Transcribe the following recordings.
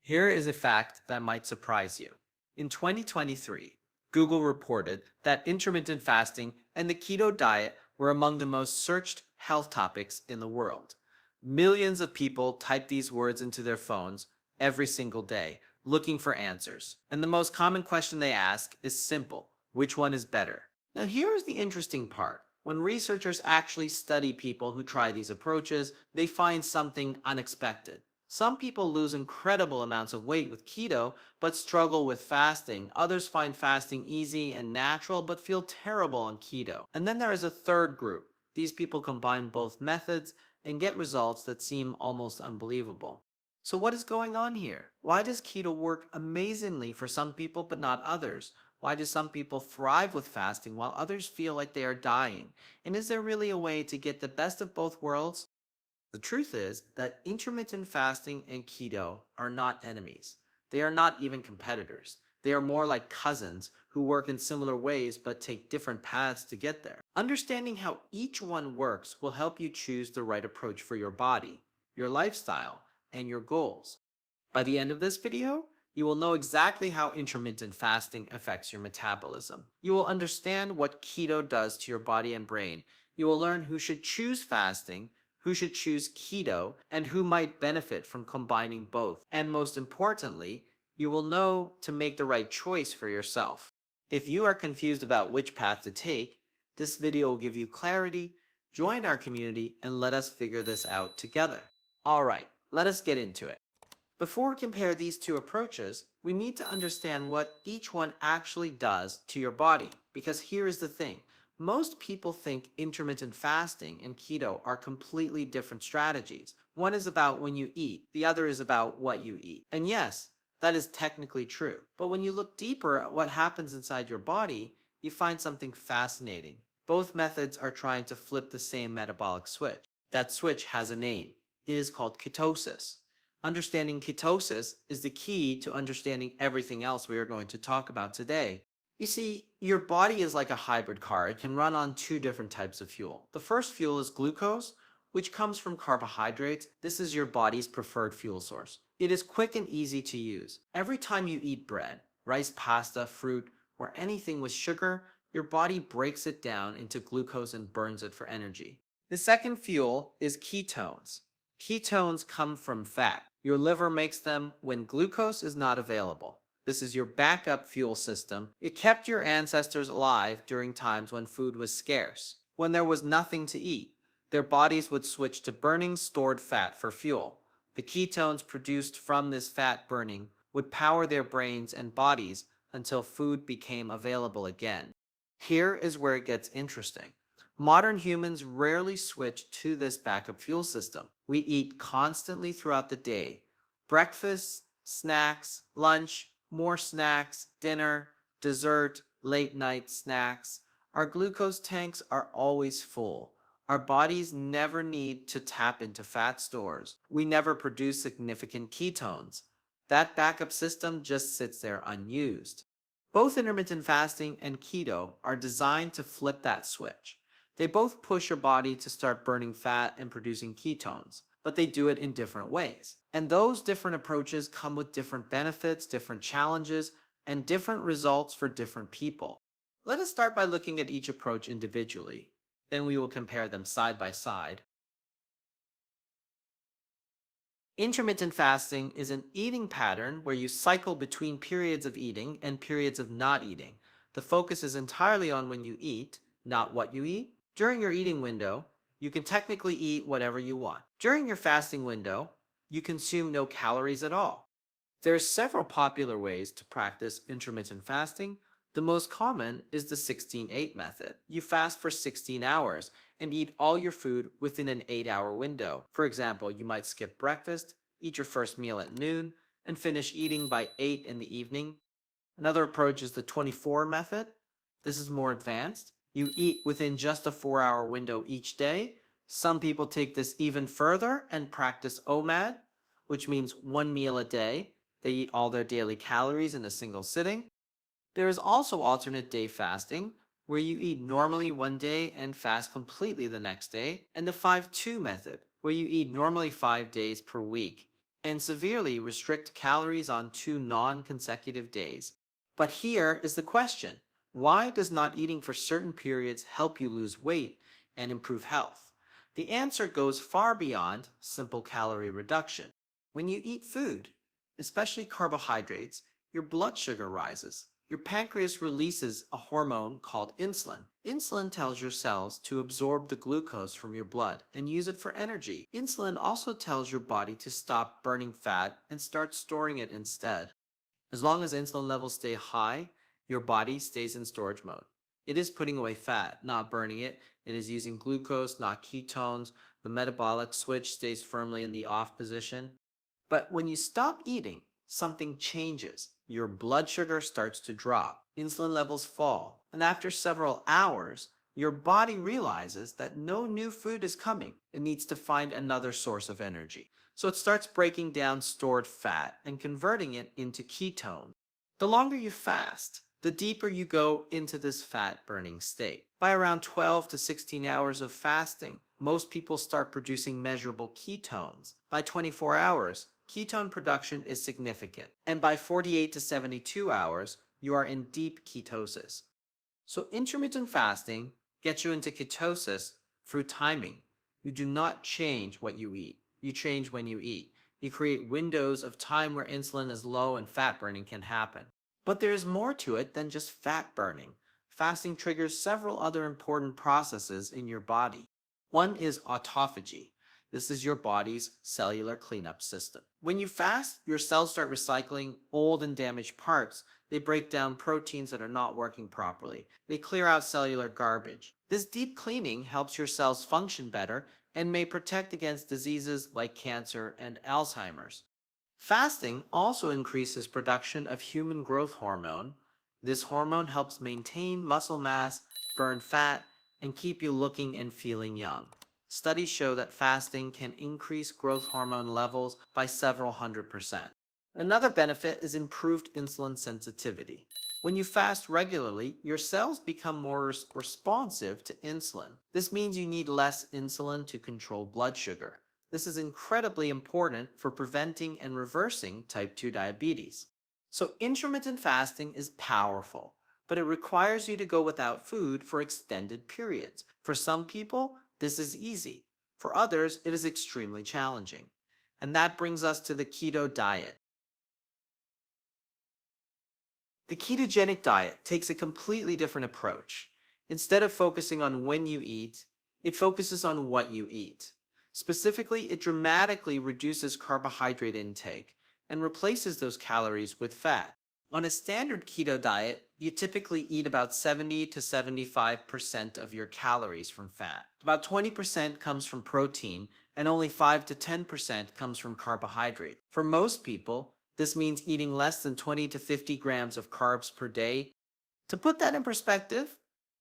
Here is a fact that might surprise you. In 2023, Google reported that intermittent fasting and the keto diet were among the most searched health topics in the world. Millions of people type these words into their phones every single day, looking for answers. And the most common question they ask is simple: which one is better? Now, here's the interesting part. When researchers actually study people who try these approaches, they find something unexpected. Some people lose incredible amounts of weight with keto, but struggle with fasting. Others find fasting easy and natural, but feel terrible on keto. And then there is a third group. These people combine both methods and get results that seem almost unbelievable. So what is going on here? Why does keto work amazingly for some people but not others? Why do some people thrive with fasting while others feel like they are dying? And is there really a way to get the best of both worlds? The truth is that intermittent fasting and keto are not enemies. They are not even competitors. They are more like cousins who work in similar ways but take different paths to get there. Understanding how each one works will help you choose the right approach for your body, your lifestyle, and your goals. By the end of this video, you will know exactly how intermittent fasting affects your metabolism. You will understand what keto does to your body and brain. You will learn who should choose fasting, who should choose keto, and who might benefit from combining both. And most importantly, you will know to make the right choice for yourself. If you are confused about which path to take, this video will give you clarity. Join our community and let us figure this out together. All right, let us get into it. Before we compare these two approaches, we need to understand what each one actually does to your body. Because here is the thing. Most people think intermittent fasting and keto are completely different strategies. One is about when you eat, the other is about what you eat. And yes, that is technically true. But when you look deeper at what happens inside your body, you find something fascinating. Both methods are trying to flip the same metabolic switch. That switch has a name. It is called ketosis. Understanding ketosis is the key to understanding everything else we are going to talk about today. You see, your body is like a hybrid car. It can run on two different types of fuel. The first fuel is glucose, which comes from carbohydrates. This is your body's preferred fuel source. It is quick and easy to use. Every time you eat bread, rice, pasta, fruit, or anything with sugar, your body breaks it down into glucose and burns it for energy. The second fuel is ketones. Ketones come from fat. Your liver makes them when glucose is not available. This is your backup fuel system. It kept your ancestors alive during times when food was scarce. When there was nothing to eat, their bodies would switch to burning stored fat for fuel. The ketones produced from this fat burning would power their brains and bodies until food became available again. Here is where it gets interesting. Modern humans rarely switch to this backup fuel system. We eat constantly throughout the day. Breakfast, snacks, lunch, more snacks, dinner, dessert, late night snacks. Our glucose tanks are always full. Our bodies never need to tap into fat stores. We never produce significant ketones. That backup system just sits there unused. Both intermittent fasting and keto are designed to flip that switch. They both push your body to start burning fat and producing ketones, but they do it in different ways. And those different approaches come with different benefits, different challenges, and different results for different people. Let us start by looking at each approach individually. Then we will compare them side by side. Intermittent fasting is an eating pattern where you cycle between periods of eating and periods of not eating. The focus is entirely on when you eat, not what you eat. During your eating window, you can technically eat whatever you want. During your fasting window, you consume no calories at all. There are several popular ways to practice intermittent fasting. The most common is the 16-8 method. You fast for 16 hours and eat all your food within an 8-hour window. For example, you might skip breakfast, eat your first meal at noon, and finish eating by 8 in the evening. Another approach is the 24 method. This is more advanced. You eat within just a 4-hour window each day. Some people take this even further and practice OMAD, which means one meal a day. They eat all their daily calories in a single sitting. There is also alternate day fasting, where you eat normally one day and fast completely the next day, and the 5-2 method, where you eat normally 5 days per week and severely restrict calories on 2 non-consecutive days. But here is the question. Why does not eating for certain periods help you lose weight and improve health? The answer goes far beyond simple calorie reduction. When you eat food, especially carbohydrates, your blood sugar rises. Your pancreas releases a hormone called insulin. Insulin tells your cells to absorb the glucose from your blood and use it for energy. Insulin also tells your body to stop burning fat and start storing it instead. As long as insulin levels stay high, your body stays in storage mode. It is putting away fat, not burning it. It is using glucose, not ketones. The metabolic switch stays firmly in the off position. But when you stop eating, something changes. Your blood sugar starts to drop, insulin levels fall, and after several hours, your body realizes that no new food is coming. It needs to find another source of energy. So it starts breaking down stored fat and converting it into ketones. The longer you fast, the deeper you go into this fat burning state. By around 12 to 16 hours of fasting, most people start producing measurable ketones. By 24 hours, ketone production is significant. And by 48 to 72 hours, you are in deep ketosis. So intermittent fasting gets you into ketosis through timing. You do not change what you eat. You change when you eat. You create windows of time where insulin is low and fat burning can happen. But there is more to it than just fat burning. Fasting triggers several other important processes in your body. One is autophagy. This is your body's cellular cleanup system. When you fast, your cells start recycling old and damaged parts. They break down proteins that are not working properly. They clear out cellular garbage. This deep cleaning helps your cells function better and may protect against diseases like cancer and Alzheimer's. Fasting also increases production of human growth hormone. This hormone helps maintain muscle mass, burn fat, and keep you looking and feeling young. Studies show that fasting can increase growth hormone levels by several 100%. Another benefit is improved insulin sensitivity. When you fast regularly, your cells become more responsive to insulin. This means you need less insulin to control blood sugar. This is incredibly important for preventing and reversing type 2 diabetes. So intermittent fasting is powerful, but it requires you to go without food for extended periods. For some people, this is easy. For others, it is extremely challenging. And that brings us to the keto diet. The ketogenic diet takes a completely different approach. Instead of focusing on when you eat, it focuses on what you eat. Specifically, it dramatically reduces carbohydrate intake and replaces those calories with fat. On a standard keto diet, you typically eat about 70 to 75% of your calories from fat. About 20% comes from protein, and only 5 to 10% comes from carbohydrate. For most people, this means eating less than 20 to 50 grams of carbs per day. To put that in perspective,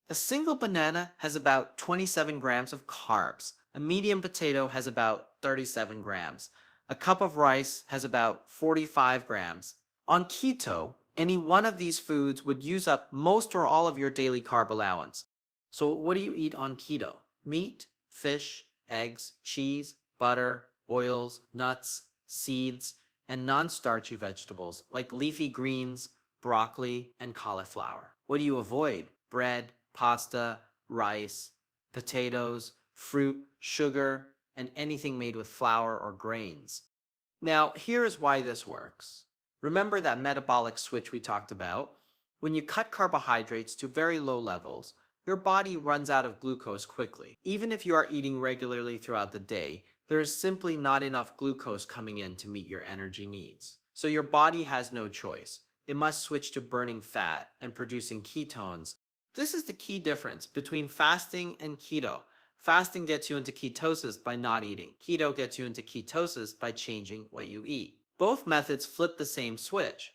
a single banana has about 27 grams of carbs. A medium potato has about 37 grams. A cup of rice has about 45 grams. On keto, any one of these foods would use up most or all of your daily carb allowance. So what do you eat on keto? Meat, fish, eggs, cheese, butter, oils, nuts, seeds, and non-starchy vegetables like leafy greens, broccoli, and cauliflower. What do you avoid? Bread, pasta, rice, potatoes, fruit, sugar, and anything made with flour or grains. Now, here is why this works. Remember that metabolic switch we talked about? When you cut carbohydrates to very low levels, your body runs out of glucose quickly. Even if you are eating regularly throughout the day, there is simply not enough glucose coming in to meet your energy needs. So your body has no choice. It must switch to burning fat and producing ketones. This is the key difference between fasting and keto. Fasting gets you into ketosis by not eating. Keto gets you into ketosis by changing what you eat. Both methods flip the same switch,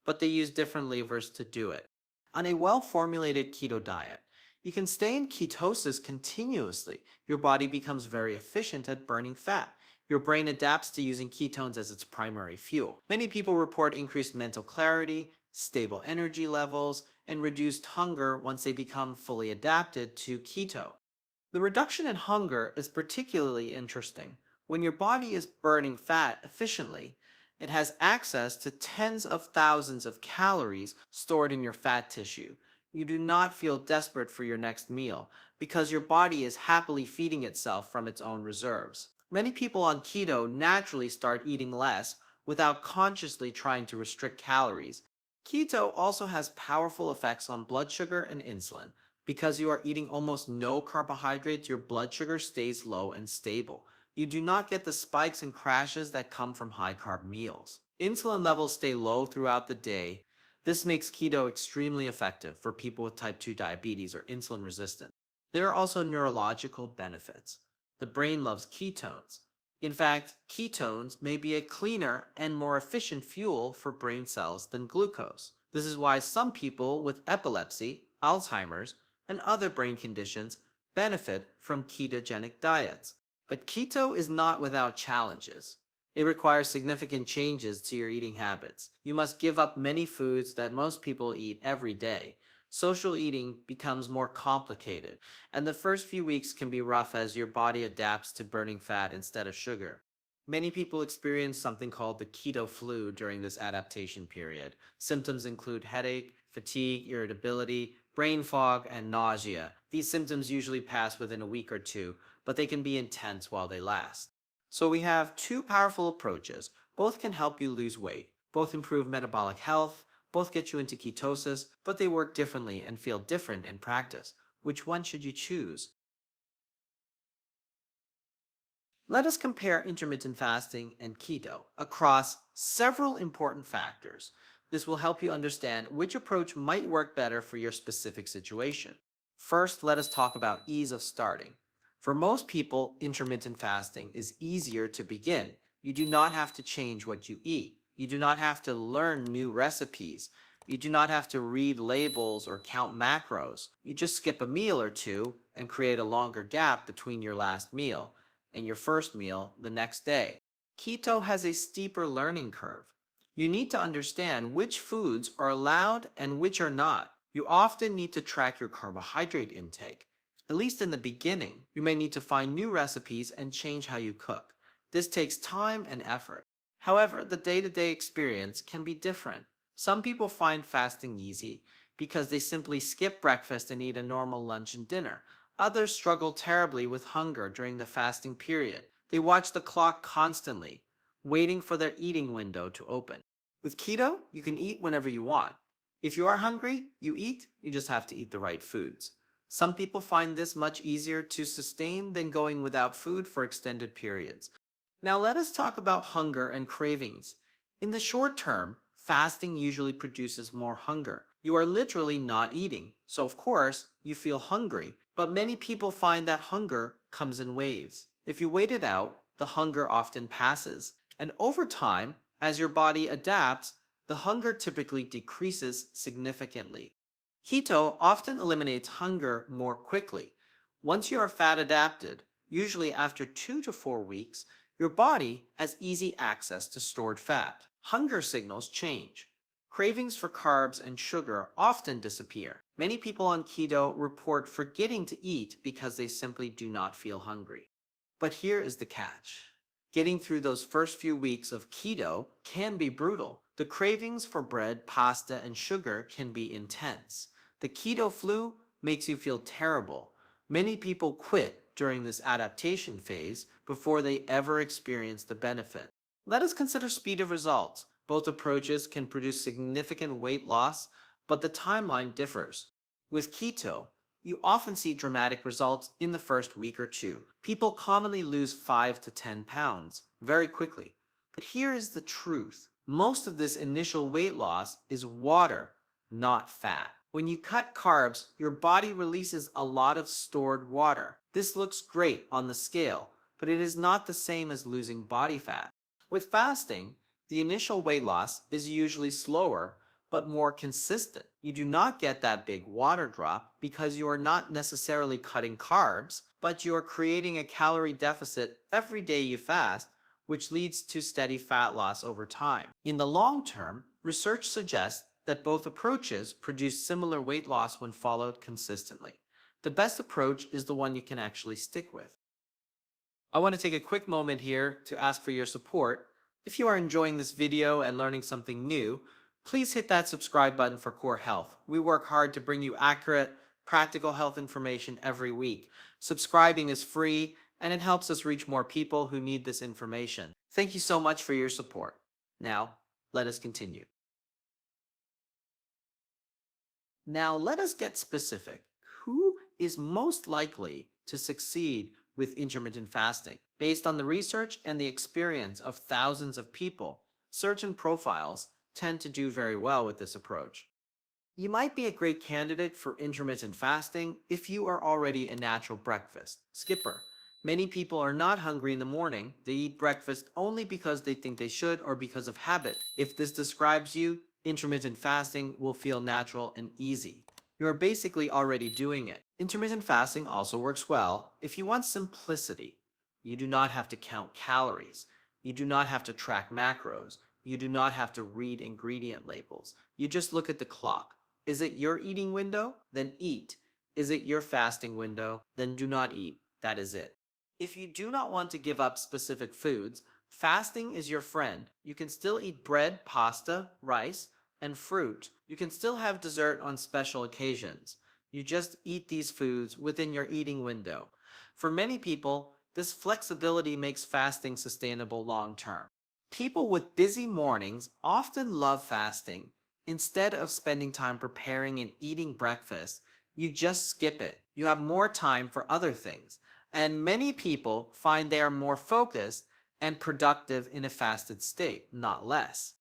but they use different levers to do it. On a well-formulated keto diet, you can stay in ketosis continuously. Your body becomes very efficient at burning fat. Your brain adapts to using ketones as its primary fuel. Many people report increased mental clarity, stable energy levels, and reduced hunger once they become fully adapted to keto. The reduction in hunger is particularly interesting. When your body is burning fat efficiently, it has access to tens of thousands of calories stored in your fat tissue. You do not feel desperate for your next meal because your body is happily feeding itself from its own reserves. Many people on keto naturally start eating less without consciously trying to restrict calories. Keto also has powerful effects on blood sugar and insulin. Because you are eating almost no carbohydrates, your blood sugar stays low and stable. You do not get the spikes and crashes that come from high carb meals. Insulin levels stay low throughout the day. This makes keto extremely effective for people with type 2 diabetes or insulin resistance. There are also neurological benefits. The brain loves ketones. In fact, ketones may be a cleaner and more efficient fuel for brain cells than glucose. This is why some people with epilepsy, Alzheimer's, and other brain conditions benefit from ketogenic diets. But keto is not without challenges. It requires significant changes to your eating habits. You must give up many foods that most people eat every day. Social eating becomes more complicated, and the first few weeks can be rough as your body adapts to burning fat instead of sugar. Many people experience something called the keto flu during this adaptation period. Symptoms include headache, fatigue, irritability, brain fog, and nausea. These symptoms usually pass within a week or two, but they can be intense while they last. So we have two powerful approaches. Both can help you lose weight. Both improve metabolic health. Both get you into ketosis, but they work differently and feel different in practice. Which one should you choose? Let us compare intermittent fasting and keto across several important factors. This will help you understand which approach might work better for your specific situation. First, let us talk about ease of starting. For most people, intermittent fasting is easier to begin. You do not have to change what you eat. You do not have to learn new recipes. You do not have to read labels or count macros. You just skip a meal or two and create a longer gap between your last meal and your first meal the next day. Keto has a steeper learning curve. You need to understand which foods are allowed and which are not. You often need to track your carbohydrate intake. At least in the beginning, you may need to find new recipes and change how you cook. This takes time and effort. However, the day-to-day experience can be different. Some people find fasting easy because they simply skip breakfast and eat a normal lunch and dinner. Others struggle terribly with hunger during the fasting period. They watch the clock constantly, waiting for their eating window to open. With keto, you can eat whenever you want. If you are hungry, you eat, you just have to eat the right foods. Some people find this much easier to sustain than going without food for extended periods. Now let us talk about hunger and cravings. In the short term, fasting usually produces more hunger. You are literally not eating, so of course, you feel hungry. But many people find that hunger comes in waves. If you wait it out, the hunger often passes. And over time, as your body adapts, the hunger typically decreases significantly. Keto often eliminates hunger more quickly. Once you are fat adapted, usually after 2 to 4 weeks, your body has easy access to stored fat. Hunger signals change. Cravings for carbs and sugar often disappear. Many people on keto report forgetting to eat because they simply do not feel hungry. But here is the catch. Getting through those first few weeks of keto can be brutal. The cravings for bread, pasta, and sugar can be intense. The keto flu makes you feel terrible. Many people quit during this adaptation phase before they ever experience the benefit. Let us consider speed of results. Both approaches can produce significant weight loss, but the timeline differs. With keto, you often see dramatic results in the first week or two. People commonly lose 5 to 10 pounds very quickly. But here is the truth. Most of this initial weight loss is water, not fat. When you cut carbs, your body releases a lot of stored water. This looks great on the scale, but it is not the same as losing body fat. With fasting, the initial weight loss is usually slower but more consistent. You do not get that big water drop because you are not necessarily cutting carbs, but you are creating a calorie deficit every day you fast, which leads to steady fat loss over time. In the long term, research suggests that both approaches produce similar weight loss when followed consistently. The best approach is the one you can actually stick with. I want to take a quick moment here to ask for your support. If you are enjoying this video and learning something new, please hit that subscribe button for Core Health. We work hard to bring you accurate, practical health information every week. Subscribing is free and it helps us reach more people who need this information. Thank you so much for your support. Now, let us continue. Now, let us get specific. Who is most likely to succeed with intermittent fasting? Based on the research and the experience of thousands of people, certain profiles tend to do very well with this approach. You might be a great candidate for intermittent fasting if you are already a natural breakfast skipper. Many people are not hungry in the morning. They eat breakfast only because they think they should or because of habit. If this describes you, intermittent fasting will feel natural and easy. You are basically already doing it. Intermittent fasting also works well if you want simplicity. You do not have to count calories. You do not have to track macros. You do not have to read ingredient labels. You just look at the clock. Is it your eating window? Then eat. Is it your fasting window? Then do not eat. That is it. If you do not want to give up specific foods, fasting is your friend. You can still eat bread, pasta, rice, and fruit. You can still have dessert on special occasions. You just eat these foods within your eating window. For many people, this flexibility makes fasting sustainable long term. People with busy mornings often love fasting. Instead of spending time preparing and eating breakfast, you just skip it. You have more time for other things. And many people find they are more focused and productive in a fasted state, not less.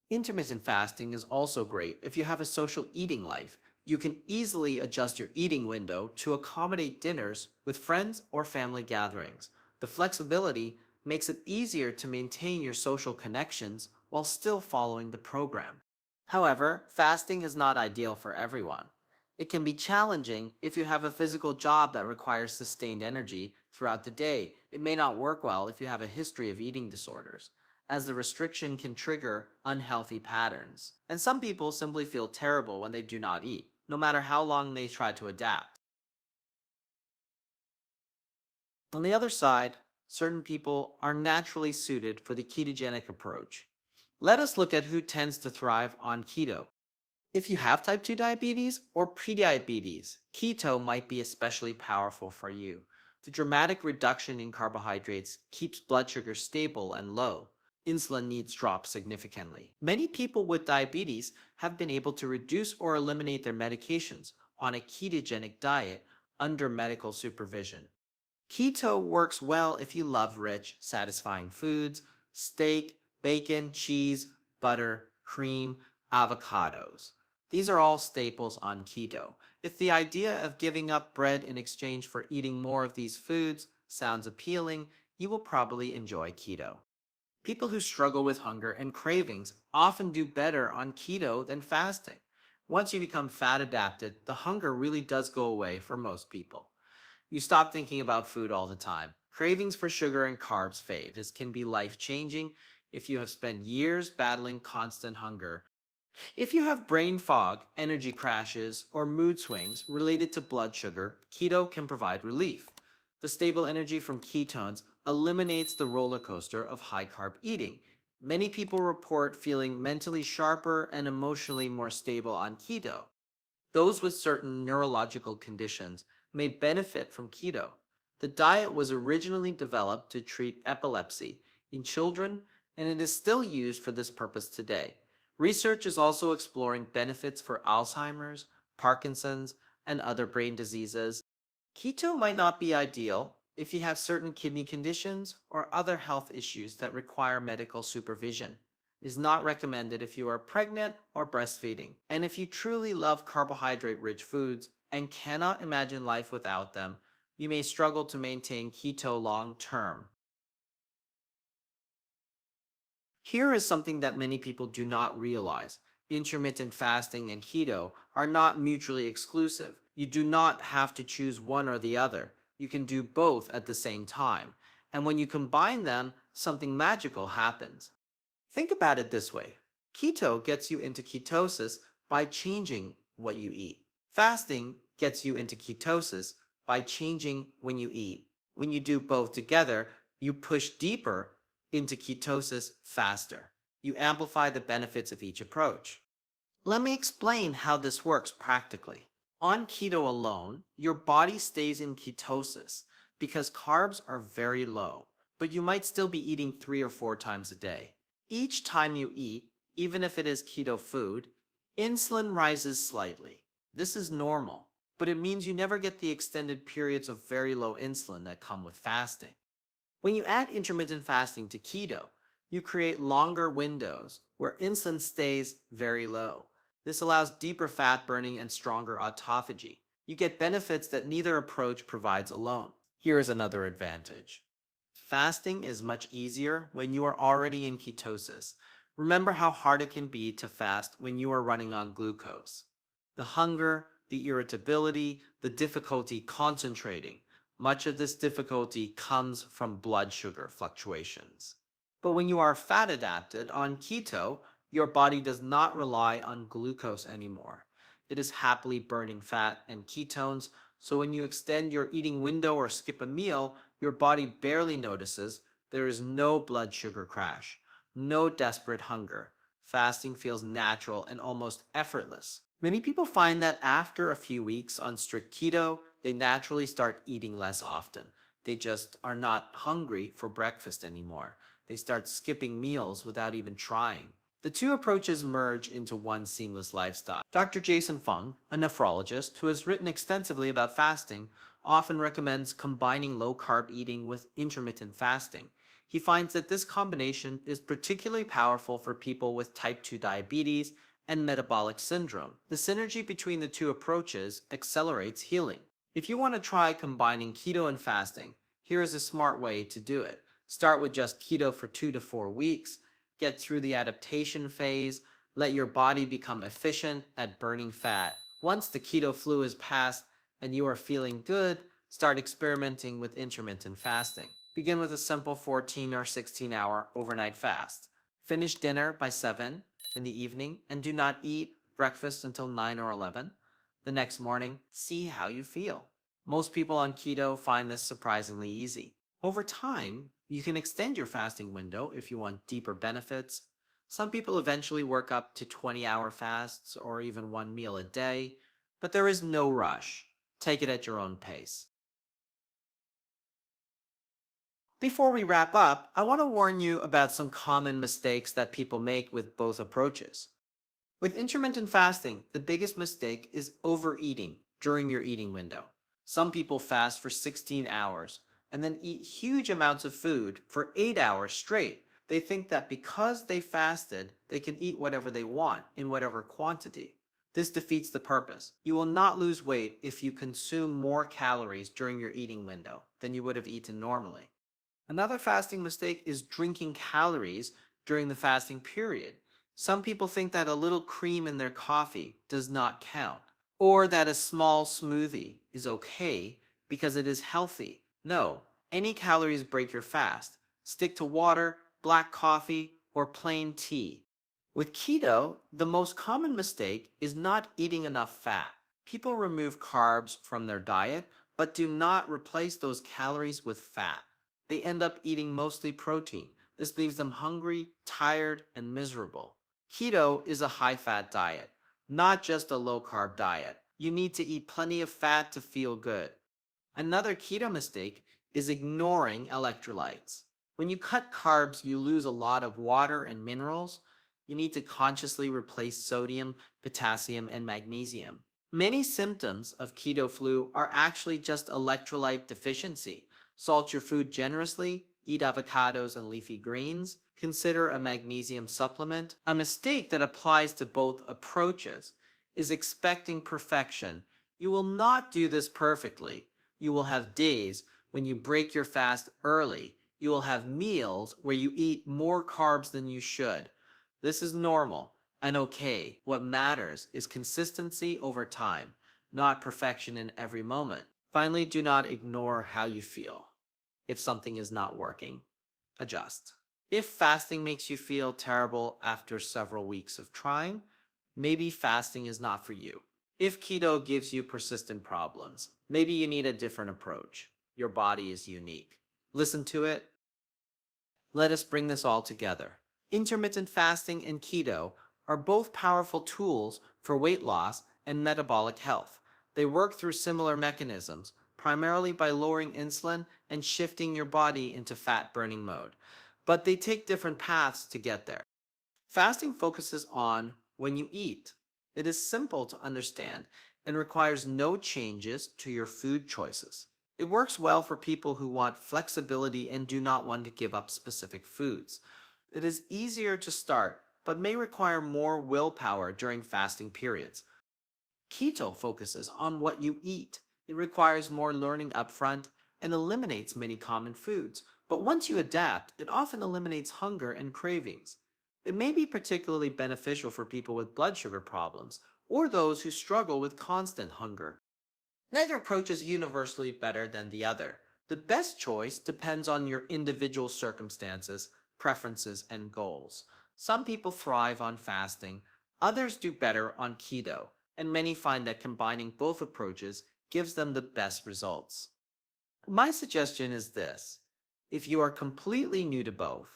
Intermittent fasting is also great if you have a social eating life. You can easily adjust your eating window to accommodate dinners with friends or family gatherings. The flexibility makes it easier to maintain your social connections while still following the program. However, fasting is not ideal for everyone. It can be challenging if you have a physical job that requires sustained energy throughout the day. It may not work well if you have a history of eating disorders, as the restriction can trigger unhealthy patterns. And some people simply feel terrible when they do not eat, no matter how long they try to adapt. On the other side, certain people are naturally suited for the ketogenic approach. Let us look at who tends to thrive on keto. If you have type 2 diabetes or prediabetes, keto might be especially powerful for you. The dramatic reduction in carbohydrates keeps blood sugar stable and low. Insulin needs drop significantly. Many people with diabetes have been able to reduce or eliminate their medications on a ketogenic diet under medical supervision. Keto works well if you love rich, satisfying foods: steak, bacon, cheese, butter, cream, avocados. These are all staples on keto. If the idea of giving up bread in exchange for eating more of these foods sounds appealing, you will probably enjoy keto. People who struggle with hunger and cravings often do better on keto than fasting. Once you become fat adapted, the hunger really does go away for most people. You stop thinking about food all the time. Cravings for sugar and carbs fade. This can be life-changing if you have spent years battling constant hunger. If you have brain fog, energy crashes, or mood swings related to blood sugar, keto can provide relief. The stable energy from ketones eliminates the roller coaster of high-carb eating. Many people report feeling mentally sharper and emotionally more stable on keto. Those with certain neurological conditions may benefit from keto. The diet was originally developed to treat epilepsy in children, and it is still used for this purpose today. Research is also exploring benefits for Alzheimer's, Parkinson's, and other brain diseases. Keto might not be ideal if you have certain kidney conditions or other health issues that require medical supervision. It is not recommended if you are pregnant or breastfeeding. And if you truly love carbohydrate-rich foods and cannot imagine life without them, you may struggle to maintain keto long term. Here is something that many people do not realize. Intermittent fasting and keto are not mutually exclusive. You do not have to choose one or the other. You can do both at the same time. And when you combine them, something magical happens. Think about it this way. Keto gets you into ketosis by changing what you eat. Fasting gets you into ketosis by changing when you eat. When you do both together, You push deeper into ketosis faster. You amplify the benefits of each approach. Let me explain how this works practically. On keto alone, your body stays in ketosis because carbs are very low, but you might still be eating 3 or 4 times a day. Each time you eat, even if it is keto food, insulin rises slightly. This is normal, but it means you never get the extended periods of very low insulin that come with fasting. When you add intermittent fasting to keto, you create longer windows where insulin stays very low. This allows deeper fat burning and stronger autophagy. You get benefits that neither approach provides alone. Here is another advantage. Fasting is much easier when you are already in ketosis. Remember how hard it can be to fast when you are running on glucose. The hunger, the irritability, the difficulty concentrating. Much of this difficulty comes from blood sugar fluctuations. But when you are fat adapted on keto, your body does not rely on glucose anymore. It is happily burning fat and ketones, so when you extend your eating window or skip a meal, your body barely notices. There is no blood sugar crash, no desperate hunger. Fasting feels natural and almost effortless. Many people find that after a few weeks on strict keto, they naturally start eating less often. They just are not hungry for breakfast anymore. They start skipping meals without even trying. The two approaches merge into one seamless lifestyle. Dr. Jason Fung, a nephrologist who has written extensively about fasting, often recommends combining low-carb eating with intermittent fasting. He finds that this combination is particularly powerful for people with type 2 diabetes and metabolic syndrome. The synergy between the two approaches accelerates healing. If you want to try combining keto and fasting, here is a smart way to do it. Start with just keto for 2 to 4 weeks. Get through the adaptation phase. Let your body become efficient at burning fat. Once the keto flu is past and you are feeling good, start experimenting with intermittent fasting. Begin with a simple 14 or 16-hour overnight fast. Finish dinner by 7 in the evening and do not eat breakfast until 9 or 11. The next morning, see how you feel. Most people on keto find this surprisingly easy. Over time, you can extend your fasting window if you want deeper benefits. Some people eventually work up to 20-hour fasts or even one meal a day, but there is no rush. Take it at your own pace. Before we wrap up, I want to warn you about some common mistakes that people make with both approaches. With intermittent fasting, the biggest mistake is overeating during your eating window. Some people fast for 16 hours and then eat huge amounts of food for 8 hours straight. They think that because they fasted, they can eat whatever they want in whatever quantity. This defeats the purpose. You will not lose weight if you consume more calories during your eating window than you would have eaten normally. Another fasting mistake is drinking calories during the fasting period. Some people think that a little cream in their coffee does not count, or that a small smoothie is okay because it is healthy. No, any calories break your fast. Stick to water, black coffee, or plain tea. With keto, the most common mistake is not eating enough fat. People remove carbs from their diet, but do not replace those calories with fat. They end up eating mostly protein. This leaves them hungry, tired, and miserable. Keto is a high-fat diet, not just a low-carb diet. You need to eat plenty of fat to feel good. Another keto mistake is ignoring electrolytes. When you cut carbs, you lose a lot of water and minerals. You need to consciously replace sodium, potassium, and magnesium. Many symptoms of keto flu are actually just electrolyte deficiency. Salt your food generously, eat avocados and leafy greens, consider a magnesium supplement. A mistake that applies to both approaches is expecting perfection. You will not do this perfectly. You will have days when you break your fast early. You will have meals where you eat more carbs than you should. This is normal and okay. What matters is consistency over time, not perfection in every moment. Finally, do not ignore how you feel. If something is not working, adjust. If fasting makes you feel terrible after several weeks of trying, maybe fasting is not for you. If keto gives you persistent problems, maybe you need a different approach. Your body is unique. Listen to it, Let us bring this all together. Intermittent fasting and keto are both powerful tools for weight loss and metabolic health. They work through similar mechanisms, primarily by lowering insulin and shifting your body into fat burning mode. But they take different paths to get there. Fasting focuses on when you eat. It is simple to understand and requires no changes to your food choices. It works well for people who want flexibility and do not want to give up specific foods. It is easier to start, but may require more willpower during fasting periods. Keto focuses on what you eat. It requires more learning upfront and eliminates many common foods. But once you adapt, it often eliminates hunger and cravings. It may be particularly beneficial for people with blood sugar problems or those who struggle with constant hunger. Neither approach is universally better than the other. The best choice depends on your individual circumstances, preferences, and goals. Some people thrive on fasting, others do better on keto, and many find that combining both approaches gives them the best results. My suggestion is this: if you are completely new to both,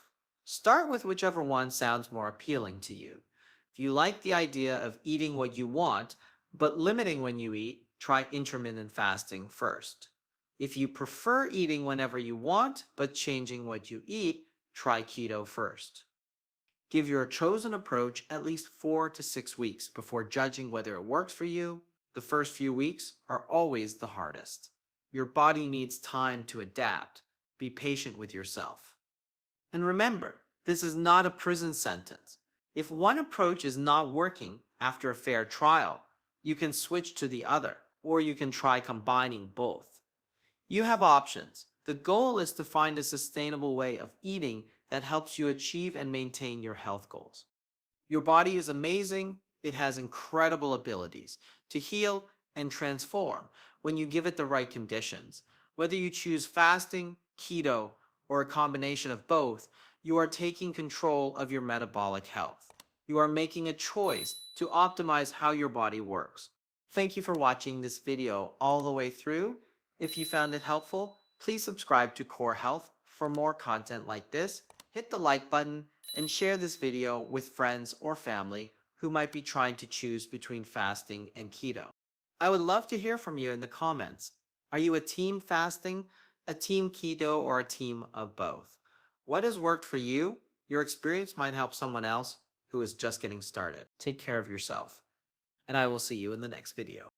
start with whichever one sounds more appealing to you. If you like the idea of eating what you want, but limiting when you eat, try intermittent fasting first. If you prefer eating whenever you want, but changing what you eat, try keto first. Give your chosen approach at least 4 to 6 weeks before judging whether it works for you. The first few weeks are always the hardest. Your body needs time to adapt. Be patient with yourself. And remember, this is not a prison sentence. If one approach is not working after a fair trial, you can switch to the other, or you can try combining both. You have options. The goal is to find a sustainable way of eating that helps you achieve and maintain your health goals. Your body is amazing. It has incredible abilities to heal and transform when you give it the right conditions. Whether you choose fasting, keto, or a combination of both, you are taking control of your metabolic health. You are making a choice to optimize how your body works. Thank you for watching this video all the way through. If you found it helpful, please subscribe to Core Health for more content like this. Hit the like button and share this video with friends or family who might be trying to choose between fasting and keto. I would love to hear from you in the comments. Are you a team fasting, a team keto, or a team of both? What has worked for you? Your experience might help someone else who is just getting started. Take care of yourself, and I will see you in the next video.